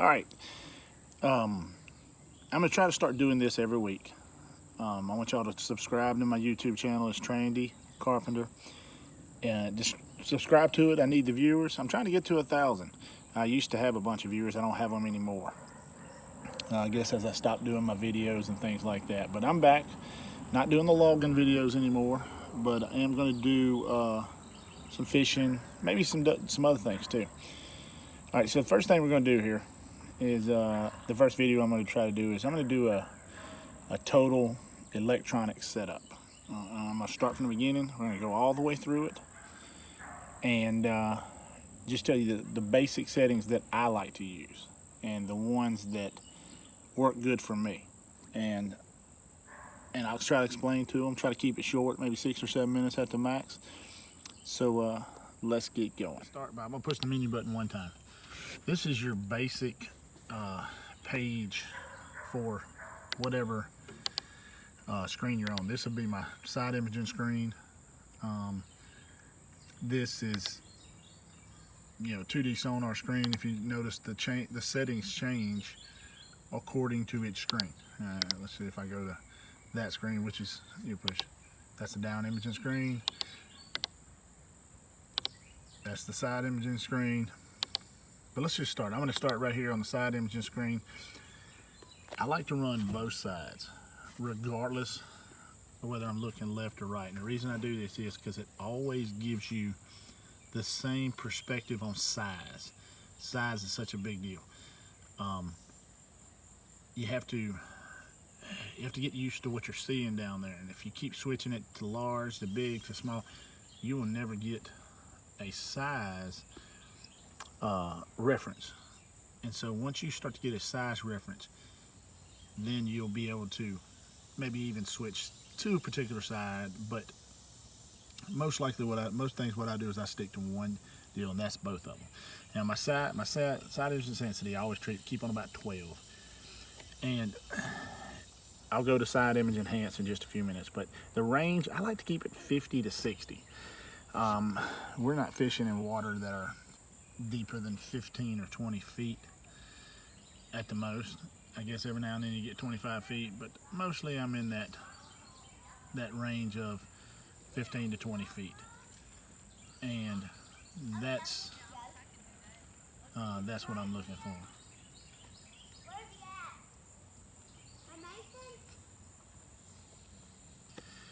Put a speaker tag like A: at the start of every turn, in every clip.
A: All right, I'm gonna try to start doing this every week. I want y'all to subscribe to my YouTube channel. It's Trandy Carpenter, and just subscribe to it. I need the viewers. I'm trying to get to 1,000. I used to have a bunch of viewers. I don't have them anymore. I guess as I stopped doing my videos and things like that. But I'm back, not doing the logging videos anymore, but I am going to do some fishing, maybe some other things too. All right, so the first thing we're going to do here is the first video I'm going to try to do is I'm going to do a total electronic setup. I'm going to start from the beginning. We're going to go all the way through it and just tell you the basic settings that I like to use and the ones that work good for me. And I'll try to explain to them, try to keep it short, maybe 6 or 7 minutes at the max. So let's get going. Start by, I'm going to push the menu button one time. This is your basic page for whatever screen you're on. This will be my side imaging screen. This is, 2D sonar screen. If you notice, the settings change according to each screen. Let's see if I go to that screen, which is, that's the down imaging screen. That's the side imaging screen. But let's just start. I'm going to start right here on the side imaging screen. I like to run both sides, regardless of whether I'm looking left or right. And the reason I do this is because it always gives you the same perspective on size. Size is such a big deal. You have to get used to what you're seeing down there. And if you keep switching it to large, to big, to small, you will never get a size reference. And so once you start to get a size reference, then you'll be able to maybe even switch to a particular side. But most likely most things what I do is I stick to one deal, and that's both of them. Now my side imaging intensity I always keep on about 12, and I'll go to side image enhance in just a few minutes. But the range, I like to keep it 50 to 60. We're not fishing in water that are deeper than 15 or 20 feet at the most. I guess every now and then you get 25 feet, but mostly I'm in that range of 15 to 20 feet. And that's what I'm looking for.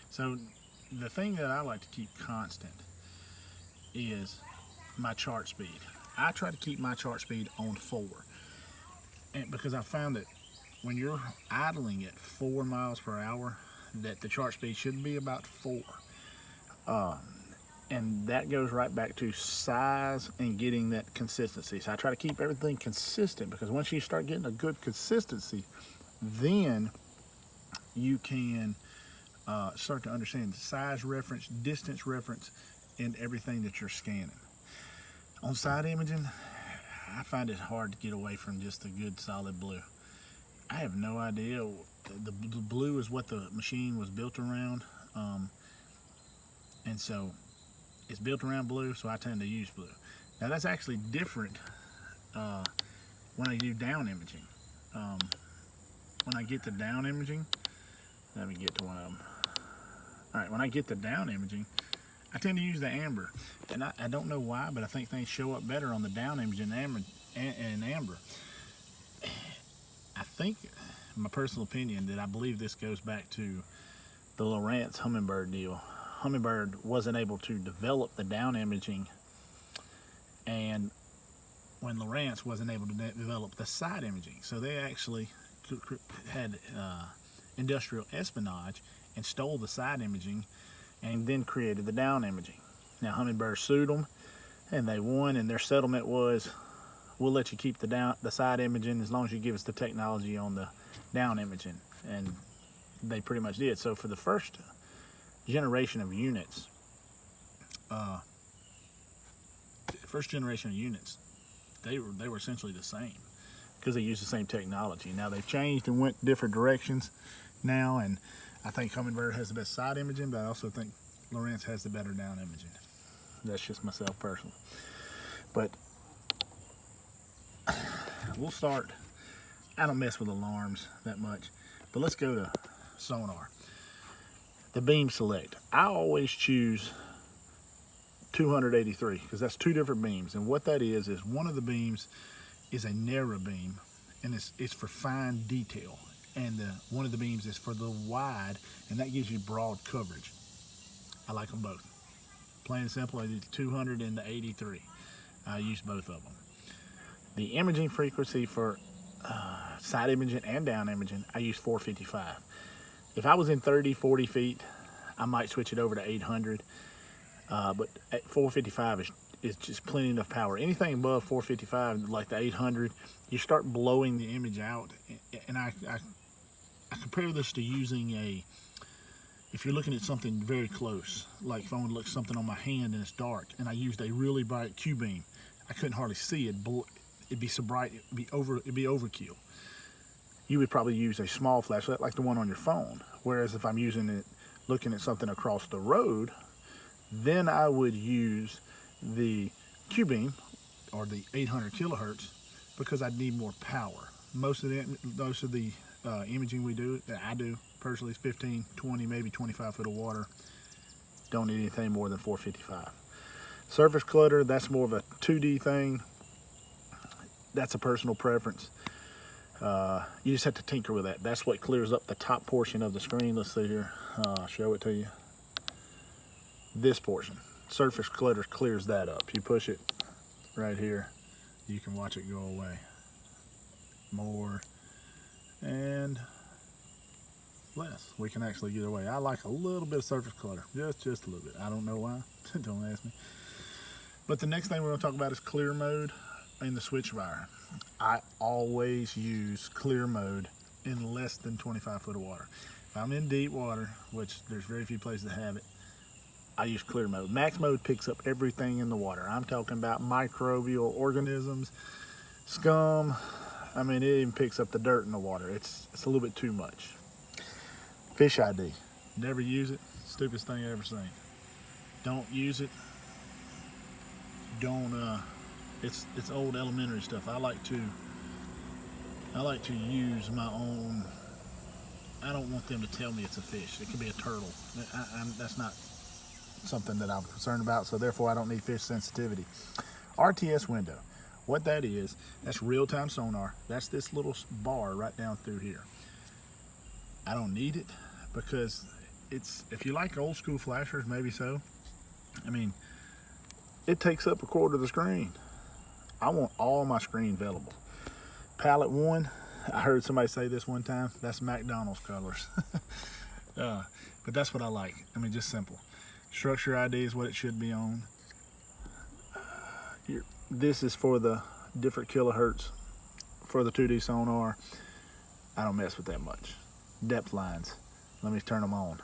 A: So the thing that I like to keep constant is my chart speed. I try to keep my chart speed on 4, and because I found that when you're idling at 4 miles per hour, that the chart speed should be about 4. And that goes right back to size and getting that consistency. So I try to keep everything consistent, because once you start getting a good consistency, then you can start to understand the size reference, distance reference, and everything that you're scanning. On side imaging, I find it hard to get away from just a good solid blue. I have no idea. The blue is what the machine was built around, and so it's built around blue, so I tend to use blue. Now that's actually different when I do down imaging. When I get to down imaging, let me get to one of them. All right, when I get to down imaging, I tend to use the amber, and I don't know why, but I think things show up better on the down imaging and amber. I think, my personal opinion, that I believe this goes back to the Lowrance Humminbird deal. Humminbird wasn't able to develop the down imaging, and when Lowrance wasn't able to develop the side imaging, so they actually had industrial espionage and stole the side imaging and then created the down imaging. Now Humminbird sued them, and they won, and their settlement was, we'll let you keep the side imaging as long as you give us the technology on the down imaging. And they pretty much did. So for the first generation of units, they were essentially the same, because they used the same technology. Now they've changed and went different directions now, and I think Humminbird has the best side imaging, but I also think Lowrance has the better down imaging. That's just myself personally. But we'll start. I don't mess with alarms that much, but let's go to sonar. The beam select. I always choose 283 because that's two different beams, and what that is one of the beams is a narrow beam, and it's for fine detail, and one of the beams is for the wide, and that gives you broad coverage. I like them both. Plain and simple, I did 200 and the 83. I use both of them. The imaging frequency for side imaging and down imaging, I use 455. If I was in 30, 40 feet, I might switch it over to 800. But at 455 is just plenty enough power. Anything above 455, like the 800, you start blowing the image out. And I compare this to using if you're looking at something very close, like if I want to look at something on my hand and it's dark, and I used a really bright Q beam, I couldn't hardly see it. It'd be so bright, it'd be overkill. You would probably use a small flashlight like the one on your phone. Whereas if I'm using it, looking at something across the road, then I would use the Q beam or the 800 kilohertz because I need more power. Most of the imaging we do, that I do personally, is 15, 20, maybe 25 foot of water. Don't need anything more than 455. Surface clutter, that's more of a 2D thing. That's a personal preference. You just have to tinker with that. That's what clears up the top portion of the screen. Let's see here. I'll show it to you. This portion, surface clutter, clears that up. You push it right here, you can watch it go away. More and less. We can actually get away. I like a little bit of surface clutter, just a little bit. I don't know why. Don't ask me. But the next thing we're going to talk about is clear mode in the switch wire. I always use clear mode in less than 25 foot of water. If I'm in deep water, which there's very few places that have it, I use clear mode. Max mode picks up everything in the water. I'm talking about microbial organisms, scum. I mean, it even picks up the dirt in the water. It's a little bit too much. Fish ID. Never use it. Stupidest thing I ever seen. Don't use it. Don't. It's old elementary stuff. I like to use my own. I don't want them to tell me it's a fish. It could be a turtle. That's not something that I'm concerned about, so therefore I don't need fish sensitivity. RTS window. What that is, that's real-time sonar. That's this little bar right down through here. I don't need it because if you like old school flashers, maybe so. I mean, it takes up a quarter of the screen. I want all my screen available. Palette 1, I heard somebody say this one time, that's McDonald's colors. But that's what I like. I mean, just simple. Structure ID is what it should be on. This is for the different kilohertz for the 2D sonar. I don't mess with that much. Depth lines, let me turn them on.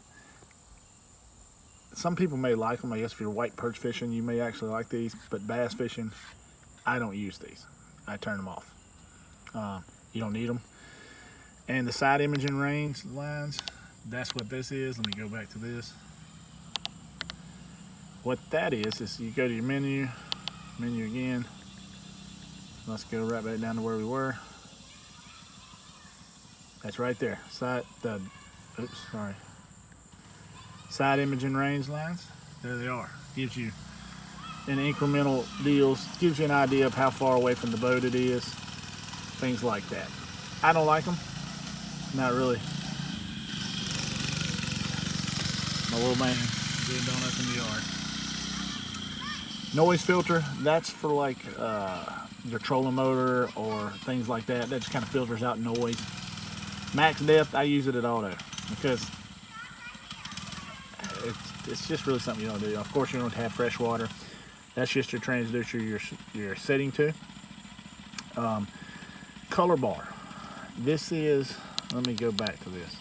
A: Some people may like them. I guess if you're white perch fishing, you may actually like these, but bass fishing, I don't use these. I turn them off. You don't need them. And the side imaging range lines, that's what this is. Let me go back to this. What that is you go to your menu again. Let's go right back down to where we were. That's right there. Side imaging range lines. There they are. Gives you an incremental deals. Gives you an idea of how far away from the boat it is. Things like that. I don't like them. Not really. My little man doing donuts in the yard. Noise filter, that's for like your trolling motor or things like that. That just kind of filters out noise. Max depth, I use it at auto because it's just really something you don't do. Of course, you don't have fresh water. That's just your transducer you're setting to. Color bar. This is, let me go back to this.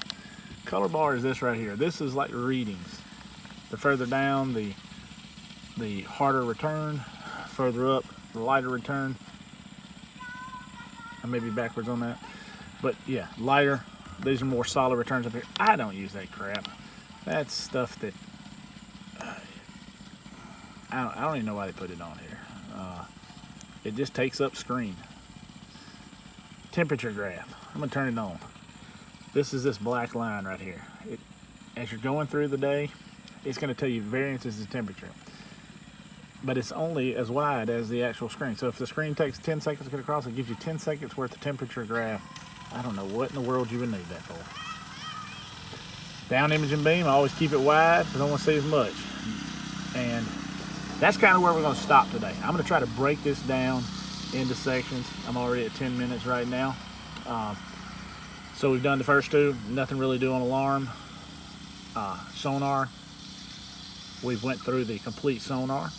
A: Color bar is this right here. This is like readings. The further down, the harder return. Further up, the lighter return. I may be backwards on that. But yeah, lighter. These are more solid returns up here. I don't use that crap. That's stuff that I don't even know why they put it on here. It just takes up screen. temperature graph. I'm gonna turn it on. This is this black line right here. As you're going through the day, it's gonna tell you variances of temperature. But it's only as wide as the actual screen. So if the screen takes 10 seconds to get across, it gives you 10 seconds worth of temperature graph. I don't know what in the world you would need that for. Down imaging beam, I always keep it wide because I don't want to see as much. And that's kind of where we're going to stop today. I'm going to try to break this down into sections. I'm already at 10 minutes right now. So we've done the first two, nothing really doing alarm. Sonar, we've went through the complete sonar.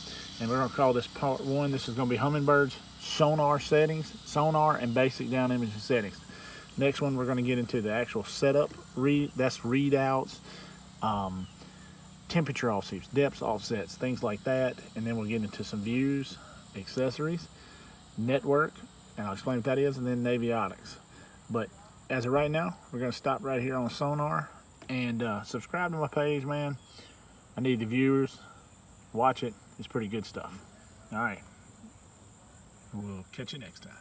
A: And we're going to call this part one. This is going to be Humminbird's sonar settings, sonar and basic down imaging settings. Next one, we're going to get into the actual setup. That's readouts, temperature offsets, depth offsets, things like that. And then we'll get into some views, accessories, network, and I'll explain what that is, and then navionics. But as of right now, we're going to stop right here on sonar and subscribe to my page, man. I need the viewers. Watch it. It's pretty good stuff. All right. We'll catch you next time.